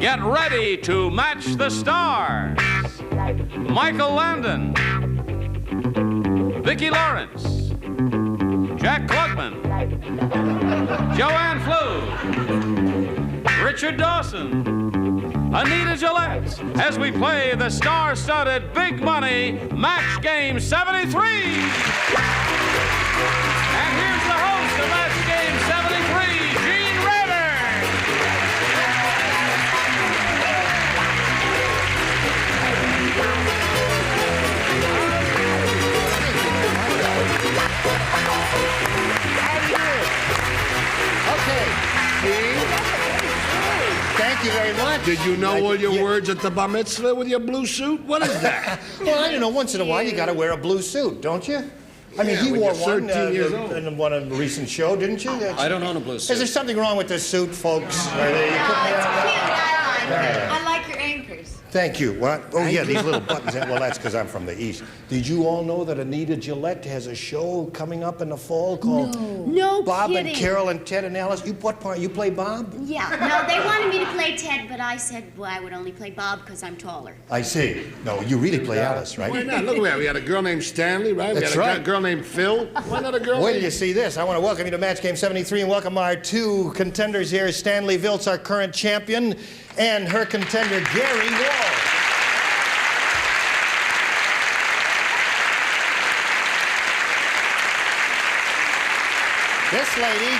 Get ready to match the stars. Michael Landon, Vicki Lawrence, Jack Klugman, Ann Pflug, Richard Dawson, Anita Gillette, as we play the star-studded Big Money Match Game 73. And here's the host of Match Game 73, Gene Rayburn. Okay. Thank you very much. Did you know all your words at the bar mitzvah with your blue suit? What is that? Well, I don't know. Once in a while, you got to wear a blue suit, don't you? I mean, Yeah, he when wore you're one 13 years old. in one of the recent show, didn't you? I don't own a blue suit. Is there something wrong with this suit, folks? Are they, you No, put me it's on cute. that? I like it. I like your anchors. Thank you. What? Oh, yeah, these little buttons. Well, that's because I'm from the East. Did you all know that Anita Gillette has a show coming up in the fall called No Bob kidding. and Carol and Ted and Alice? You, what part? You play Bob? Yeah. No, they wanted me to play Ted, but I said, well, I would only play Bob because I'm taller. I see. No, you really play Alice, Why right? not? Look at that. We had a girl named Stanley, right? That's we had right. a girl named Phil. Why not a girl Wait named... till you see this. I want to welcome you to Match Game 73 and welcome our two contenders here. Stanley Viltz, our current champion, and her contender, Gary Wall. This lady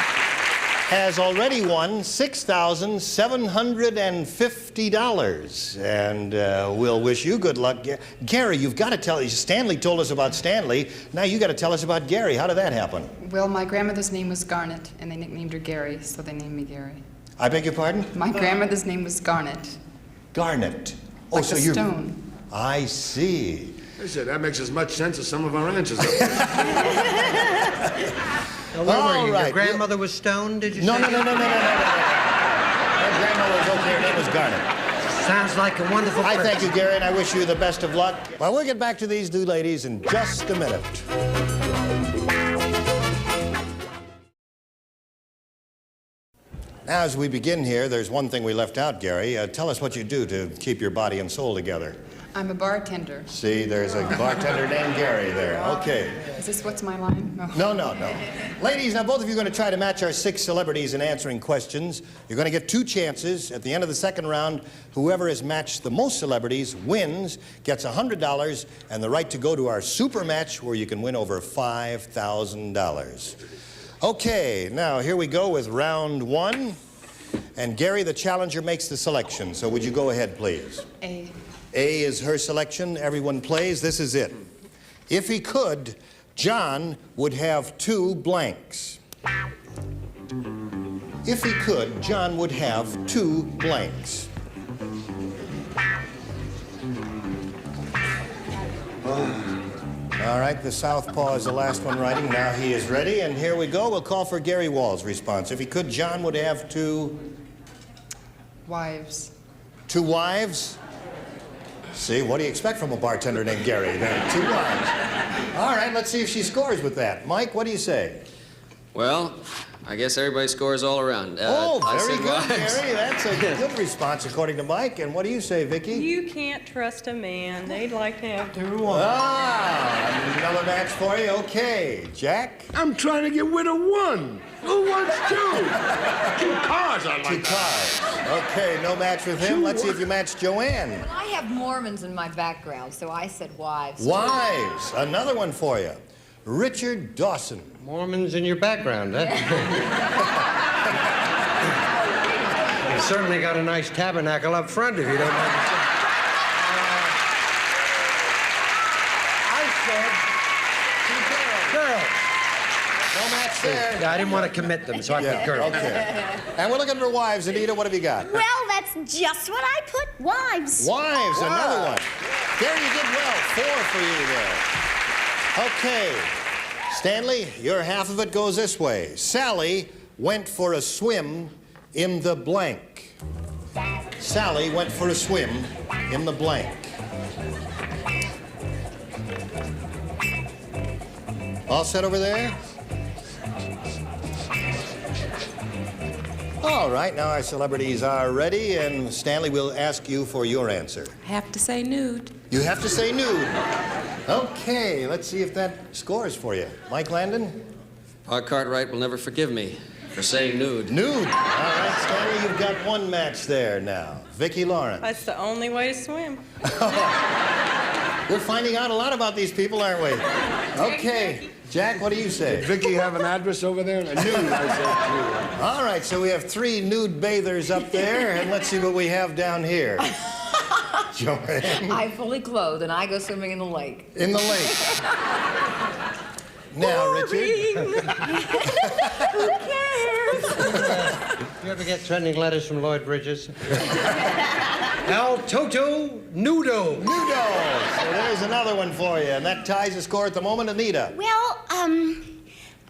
has already won $6,750, and we'll wish you good luck. Gary, you've got to tell us. Stanley told us about Stanley. Now you got to tell us about Gary. How did that happen? Well, my grandmother's name was Garnet, and they nicknamed her Gary, so they named me Gary. I beg your pardon? My grandmother's name was Garnet. Garnet. Oh, Like so a you're... stone. I see. I said, that makes as much sense as some of our answers. All right. Your grandmother was stoned, did you No, say? no, no, no, no, no, no, no. My grandmother was okay. Her name was Garnet. Sounds like a wonderful I person. thank you, Gary, and I wish you the best of luck. Well, we'll get back to these two ladies in just a minute. Now, as we begin here, there's one thing we left out, Gary. Tell us what you do to keep your body and soul together. I'm a bartender. See, there's a bartender named Gary there. Okay. Is this what's my line? No. No, no, no. Ladies, now both of you are going to try to match our 6 celebrities in answering questions. You're going to get 2 chances. At the end of the second round, whoever has matched the most celebrities wins, gets $100, and the right to go to our super match where you can win over $5,000. Okay, now here we go with round 1. And Gary, the challenger, makes the selection. So would you go ahead, please? A. A is her selection. Everyone plays. This is it. If he could, John would have 2 blanks. If he could, John would have 2 blanks. All right, the southpaw is the last one writing. Now he is ready, and here we go. We'll call for Gary Wall's response. If he could, John would have 2... Wives. 2 wives? See, what do you expect from a bartender named Gary? Then 2 wives. All right, let's see if she scores with that. Mike, what do you say? Well, I guess everybody scores all around. Oh, I very said good, wives. Gary. That's a good response, according to Mike. And what do you say, Vicki? You can't trust a man. They'd like to have 2 wives. Ah, another match for you. Okay, Jack? I'm trying to get rid of 1. Who wants 2? 2 cars, I like 2 cars. Okay, no match with him. Let's see if you match Joanne. I have Mormons in my background, so I said wives. Wives. Another one for you. Richard Dawson. Mormons in your background, huh? You certainly got a nice tabernacle up front, if you don't mind. I said 2 girls. No match there. Yeah, I didn't want to commit them, so I put girls. Okay. And we're looking for wives. Anita, what have you got? Well, that's just what I put. Wives. Wives, another one. There, you did well. 4 for you there. Okay. Stanley, your half of it goes this way. Sally went for a swim in the blank. Sally went for a swim in the blank. All set over there? All right, now our celebrities are ready, and Stanley will ask you for your answer. Have to say nude. You have to say nude. Okay, let's see if that scores for you. Mike Landon? Pa Cartwright will never forgive me for saying nude. Nude. All right, Stanley, you've got one match there now. Vicki Lawrence. That's the only way to swim. We're finding out a lot about these people, aren't we? Okay. Jack, what do you say? Did Vicki have an address over there? I knew I said nude. All right, so we have 3 nude bathers up there, and let's see what we have down here. Joanne? I'm fully clothed, and I go swimming in the lake. In the lake. Now, Richard. Who cares? You ever get trending letters from Lloyd Bridges? El Toto Nudo. Nudo. So there's another one for you, and that ties the score at the moment. Anita. Well,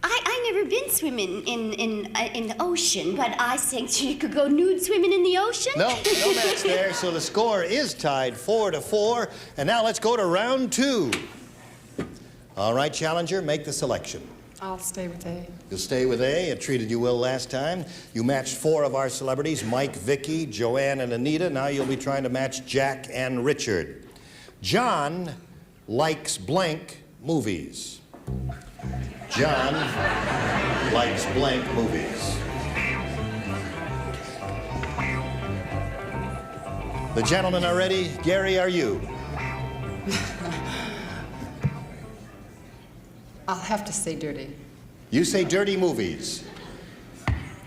I never been swimming in the ocean, but I think you could go nude swimming in the ocean. No match there, so the score is tied 4-4. And now let's go to round 2. All right, challenger, make the selection. I'll stay with A. You'll stay with A. It treated you well last time. You matched 4 of our celebrities, Mike, Vicki, Joanne, and Anita. Now you'll be trying to match Jack and Richard. John likes blank movies. John likes blank movies. The gentlemen are ready. Gary, are you? I'll have to say dirty. You say dirty movies.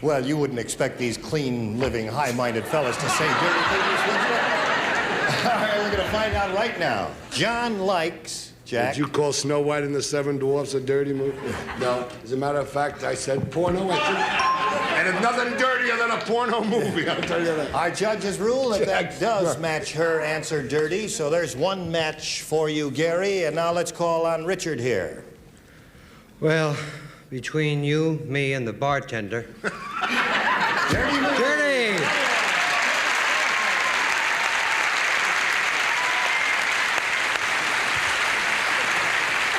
Well, you wouldn't expect these clean, living, high-minded fellas to say dirty movies, would you? All right, we're going to find out right now. John likes... Jack? Did you call Snow White and the Seven Dwarfs a dirty movie? No. As a matter of fact, I said porno. And it's nothing dirtier than a porno movie, I'll tell you that. Our judges rule that that does match her answer dirty, so there's one match for you, Gary. And now let's call on Richard here. Well, between you, me, and the bartender. Dirty movie. Dirty!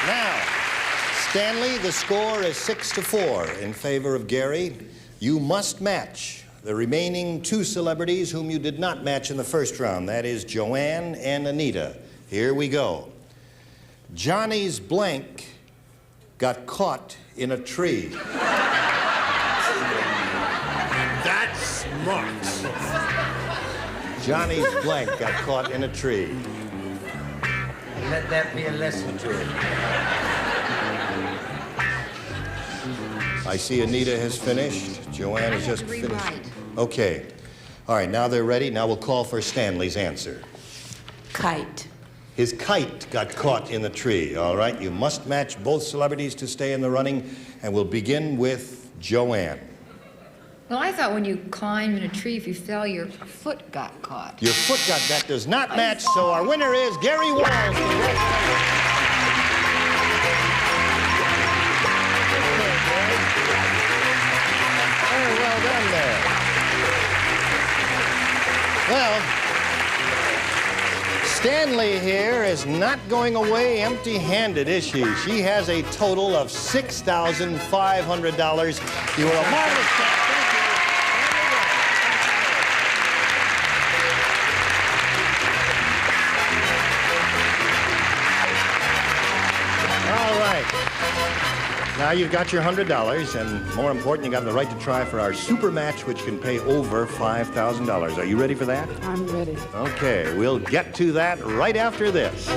Now, Stanley, the score is 6-4 in favor of Gary. You must match the remaining 2 celebrities whom you did not match in the first round. That is Joanne and Anita. Here we go. Johnny's blank got caught in a tree. That's smart. Johnny's blank got caught in a tree. Let that be a lesson to him. I see Anita has finished. Joanne has just finished. Okay. All right, now they're ready. Now we'll call for Stanley's answer. Kite. His kite got caught in the tree. All right, you must match both celebrities to stay in the running, and we'll begin with Joanne. Well, I thought when you climb in a tree, if you fell, your foot got caught. Your foot got that does not match, so our winner is Gary Walls. Very well done there. Well, Stanley here is not going away empty-handed, is she? She has a total of $6,500. You were a marvelous job. Now you've got your $100, and more important, you got the right to try for our super match, which can pay over $5,000. Are you ready for that? I'm ready. Okay, we'll get to that right after this.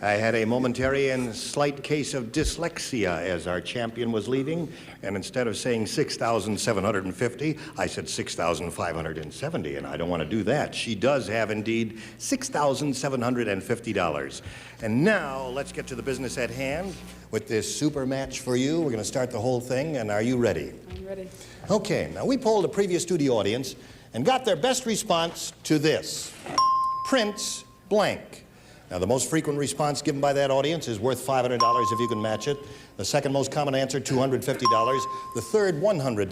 I had a momentary and slight case of dyslexia as our champion was leaving, and instead of saying 6,750, I said 6,570, and I don't want to do that. She does have indeed $6,750. And now let's get to the business at hand with this super match for you. We're going to start the whole thing, and are you ready? I'm ready. Okay, now we polled a previous studio audience and got their best response to this. Prince blank. Now, the most frequent response given by that audience is worth $500 if you can match it. The second most common answer, $250. The third, $100.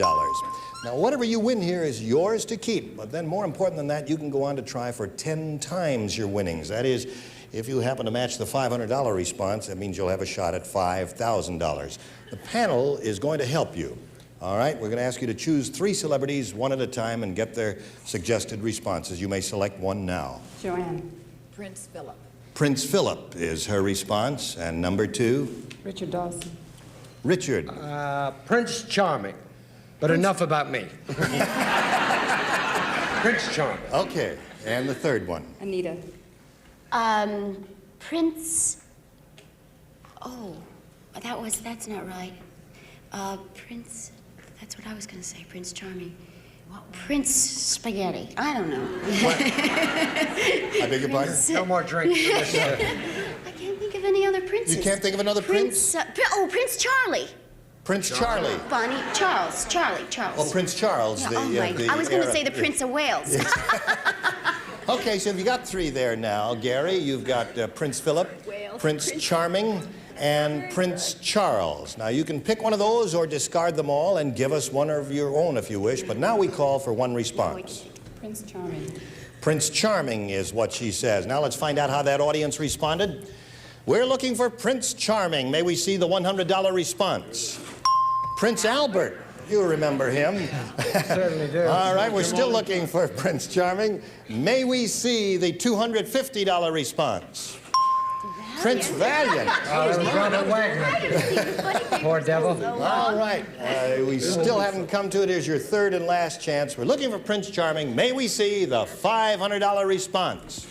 Now, whatever you win here is yours to keep. But then, more important than that, you can go on to try for 10 times your winnings. That is, If you happen to match the $500 response, that means you'll have a shot at $5,000. The panel is going to help you. All right, we're going to ask you to choose 3 celebrities one at a time and get their suggested responses. You may select one now. Joanne. Prince Philip. Prince Philip is her response. And number 2? Richard Dawson. Richard. Prince Charming. But enough about me. Prince Charming. Okay, and the 3rd one? Anita. Prince. Oh, that's not right. Prince. That's what I was going to say. Prince Charming. Prince Spaghetti. I don't know. I beg your pardon? No more drinks. I can't think of any other princes. You can't think of another prince? Prince Charlie. Prince Charlie. Bonnie. Charles. Charlie. Oh, Prince Charles. Yeah, I was going to say the Prince of Wales. Okay, so you've got 3 there now. Gary, you've got Prince Philip, Prince Charming, and Prince Charles. Now, you can pick one of those or discard them all and give us one of your own if you wish, but now we call for one response. Prince Charming. Prince Charming is what she says. Now let's find out how that audience responded. We're looking for Prince Charming. May we see the $100 response? Prince Albert. You remember him. Certainly do. All right, we're still looking for Prince Charming. May we see the $250 response? Prince Valiant. That was Robert Wagner. Poor devil. All right, we still haven't come to it. Here's your 3rd and last chance. We're looking for Prince Charming. May we see the $500 response?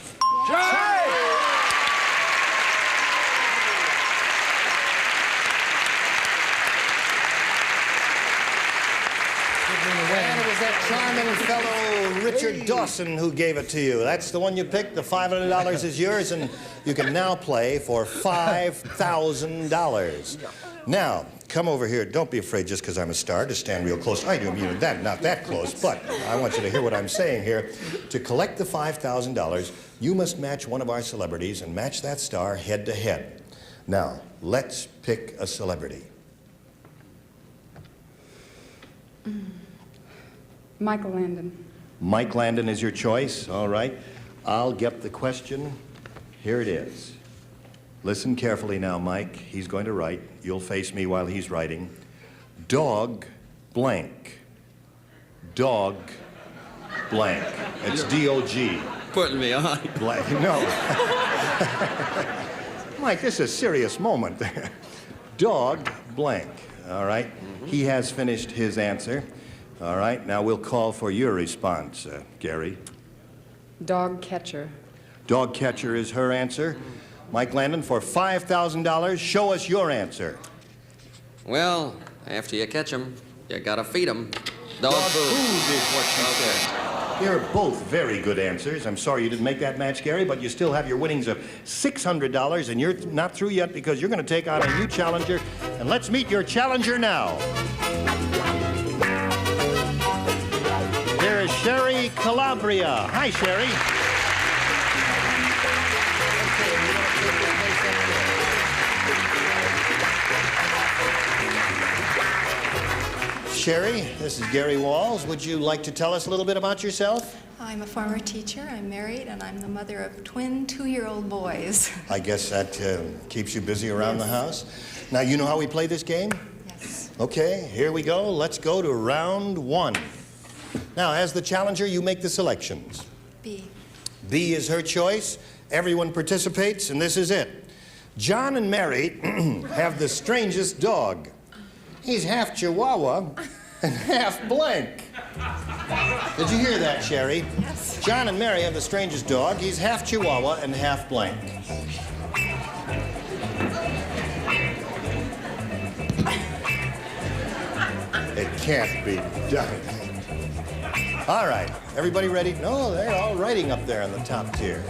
And it was that charming fellow, Richard Dawson, who gave it to you. That's the one you picked. The $500 is yours, and you can now play for $5,000. Now, come over here. Don't be afraid just because I'm a star to stand real close. I do mean that, not that close, but I want you to hear what I'm saying here. To collect the $5,000, you must match one of our celebrities and match that star head to head. Now, let's pick a celebrity. Michael Landon. Mike Landon is your choice. All right. I'll get the question. Here it is. Listen carefully now, Mike. He's going to write. You'll face me while he's writing. Dog blank. Dog blank. It's D-O-G. Putting me on. Blank. No. Mike, this is a serious moment. Dog blank. All right. He has finished his answer. All right, now we'll call for your response, Gary. Dog catcher. Dog catcher is her answer. Mike Landon, for $5,000, show us your answer. Well, after you catch 'em, you gotta feed 'em. Dog food. Food is what she said. You're both very good answers. I'm sorry you didn't make that match, Gary, but you still have your winnings of $600, and you're not through yet because you're going to take on a new challenger. And let's meet your challenger now. There is Sherry Calabria. Hi, Sherry. Sherry, this is Gary Walls. Would you like to tell us a little bit about yourself? I'm a former teacher, I'm married, and I'm the mother of twin 2-year-old boys. I guess that keeps you busy around the house. Now, you know how we play this game? Yes. Okay, here we go. Let's go to round 1. Now, as the challenger, you make the selections. B. B is her choice. Everyone participates, and this is it. John and Mary have the strangest dog. He's half Chihuahua and half blank. Did you hear that, Sherry? Yes. John and Mary have the strangest dog. He's half Chihuahua and half blank. It can't be done. All right, everybody ready? No, they're all writing up there on the top tier.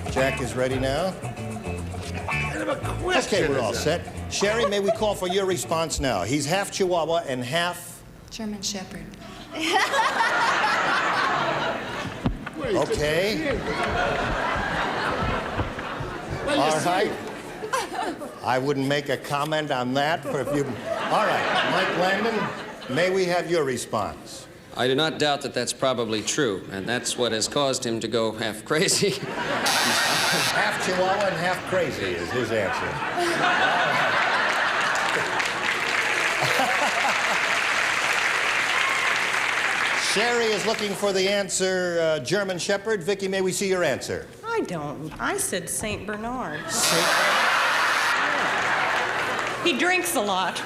Jack is ready now. Okay, we're all set. Sherry, may we call for your response now? He's half Chihuahua and half... German Shepherd. Okay. All right. I wouldn't make a comment on that for if you... All right, Mike Landon, may we have your response? I do not doubt that that's probably true, and that's what has caused him to go half crazy. Half Chihuahua and half crazy is his answer. Sherry is looking for the answer, German Shepherd. Vicki, may we see your answer? I don't. I said St. Bernard. He drinks a lot.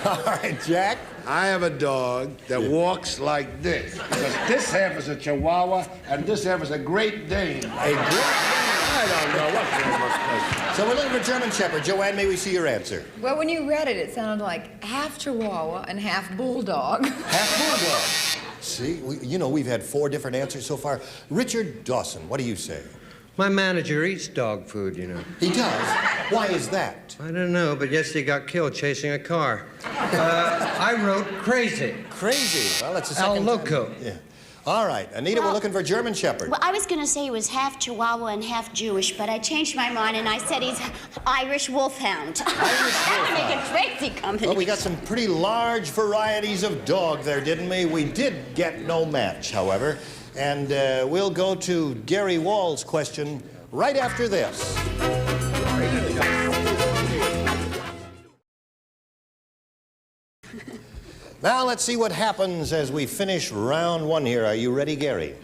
All right, Jack. I have a dog that walks like this. Because this half is a Chihuahua and this half is a Great Dane. A Great I don't know what. So we're looking for German Shepherd. Joanne, may we see your answer? Well, when you read it, it sounded like half Chihuahua and half Bulldog. Half Bulldog. See, we've had 4 different answers so far. Richard Dawson, what do you say? My manager eats dog food, you know. He does? Why is that? I don't know, but yesterday he got killed chasing a car. I wrote crazy. Crazy? Well, that's the second El Loco. time. Yeah. All right, Anita, we're looking for German Shepherd. Well, I was going to say he was half Chihuahua and half Jewish, but I changed my mind and I said he's Irish Wolfhound. That would make a crazy company. Well, we got some pretty large varieties of dog there, didn't we? We did get no match, however. And we'll go to Gary Wall's question right after this. Now let's see what happens as we finish round 1 here. Are you ready, Gary?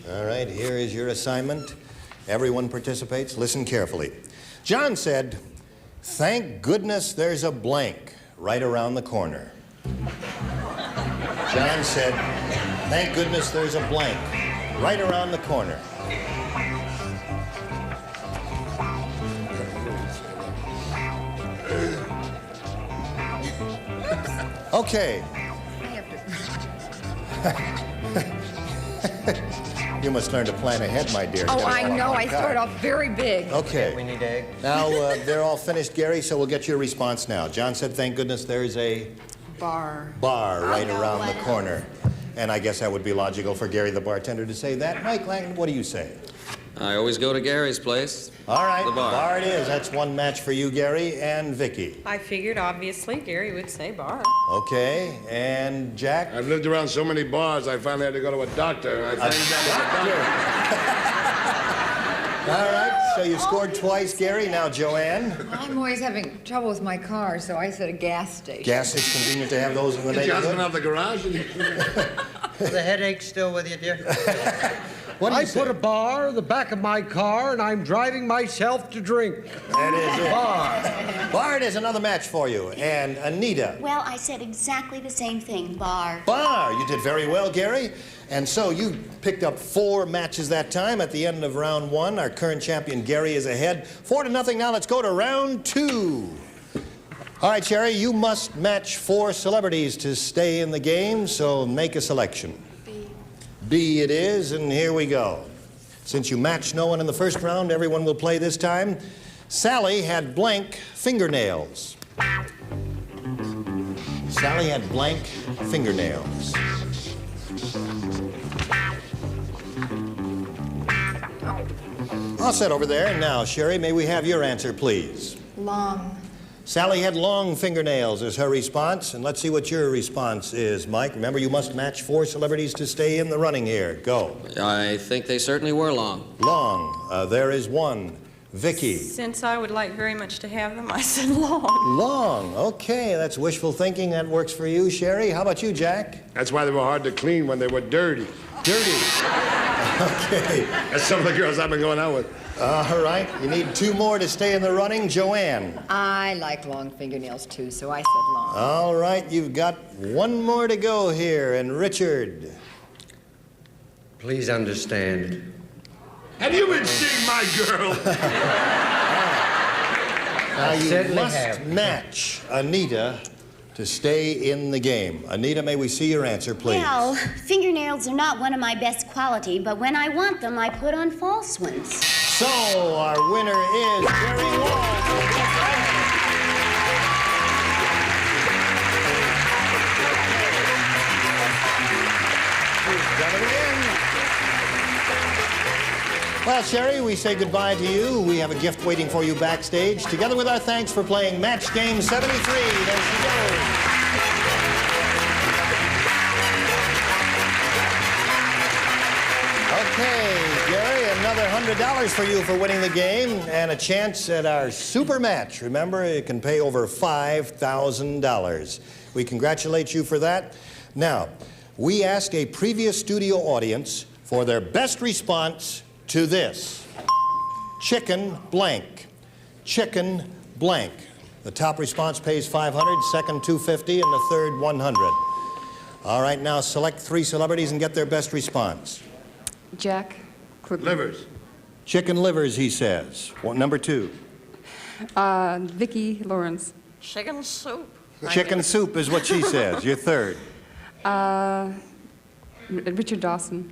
All right, here is your assignment. Everyone participates. Listen carefully. John said, "Thank goodness there's a blank right around the corner." John said, "Thank goodness there's a blank right around the corner." Okay. You must learn to plan ahead, my dear. Oh, I know. I start off very big. Okay. We need egg. Now, they're all finished, Gary, so we'll get your response now. John said, "Thank goodness there's a Bar. bar right around the corner." And I guess that would be logical for Gary the bartender to say that. Mike Landon, what do you say? I always go to Gary's place. All right, The bar. it is. That's 1 match for you, Gary, and Vicki. I figured, obviously, Gary would say bar. Okay, and Jack? I've lived around so many bars, I finally had to go to a doctor. And I think that was a doctor. All right, so you scored twice, Gary. Now, Joanne? I'm always having trouble with my car, so I said a gas station. Gas is convenient to have those in the Get your husband neighborhood. out the garage. Is the headache still with you, dear? What do you I say? put a bar in the back of my car, and I'm driving myself to drink. That is it. Bar. Bart is another match for you. And Anita? Well, I said exactly the same thing, bar. Bar. You did very well, Gary. And so you picked up 4 matches that time. At the end of round 1, our current champion, Gary, is ahead. 4-0 now. Let's go to round 2. All right, Sherry, you must match 4 celebrities to stay in the game, so make a selection. B it is, and here we go. Since you matched no one in the first round, everyone will play this time. Sally had blank fingernails. Sally had blank fingernails. All set over there. And now, Sherry, may we have your answer, please? Long. Sally had long fingernails is her response. And let's see what your response is, Mike. Remember, you must match 4 celebrities to stay in the running here. Go. I think they certainly were long. Long. There is 1. Vicki. Since I would like very much to have them, I said long. Long. Okay, that's wishful thinking. That works for you, Sherry. How about you, Jack? That's why they were hard to clean when they were dirty. Dirty. Okay. That's some of the girls I've been going out with. All right. You need 2 more to stay in the running. Joanne. I like long fingernails, too, so I said long. All right. You've got 1 more to go here. And Richard. Please understand. Have you been seeing my girl? Now you certainly must have. match Anita to stay in the game. Anita, may we see your answer, please? Well, fingernails are not one of my best quality, but when I want them, I put on false ones. So, our winner is Gary Wall. Done it again. Well, Sherry, we say goodbye to you. We have a gift waiting for you backstage, together with our thanks for playing Match Game 73. There she goes. Okay, Gary, another $100 for you for winning the game and a chance at our super match. Remember, it can pay over $5,000. We congratulate you for that. Now, we ask a previous studio audience for their best response to this. Chicken blank. Chicken blank. The top response pays $500, second $250, and the third $100. All right, now select 3 celebrities and get their best response. Jack Klugman. Livers. Chicken livers, he says. Well, number 2. Vicki Lawrence. Chicken soup. Chicken soup is what she says. Your third. Richard Dawson.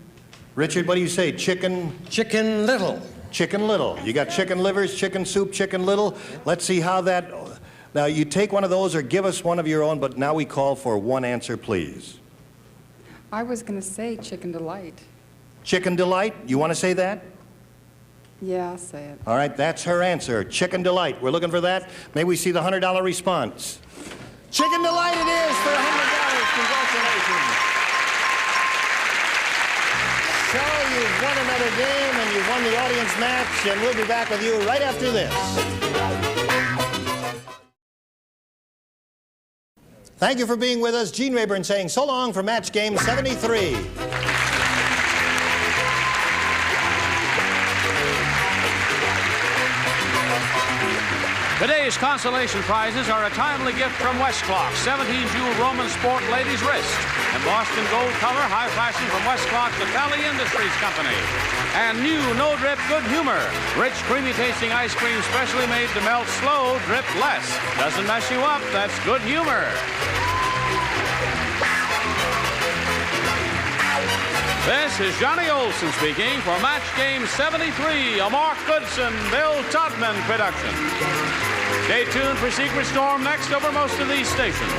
Richard, what do you say? Chicken? Chicken Little. Chicken little. You got chicken livers, chicken soup, chicken little. Let's see how that... Now, you take one of those or give us one of your own, but now we call for one answer, please. I was going to say Chicken Delight. Chicken Delight? You want to say that? Yeah, I'll say it. All right, that's her answer. Chicken Delight. We're looking for that. May we see the $100 response? Chicken Delight it is for $100. Congratulations. So you've won another game and you've won the audience match, and we'll be back with you right after this. Thank you for being with us. Gene Rayburn saying so long for match game 73. Today's consolation prizes are a timely gift from Westclock, 17-jewel Roman sport ladies' wrist, and Boston gold color, high fashion from Westclock's Valley Industries Company. And new no-drip Good Humor, rich, creamy-tasting ice cream specially made to melt slow, drip less. Doesn't mess you up, that's Good Humor. This is Johnny Olson speaking for Match Game 73, a Mark Goodson, Bill Todman production. Stay tuned for Secret Storm next over most of these stations.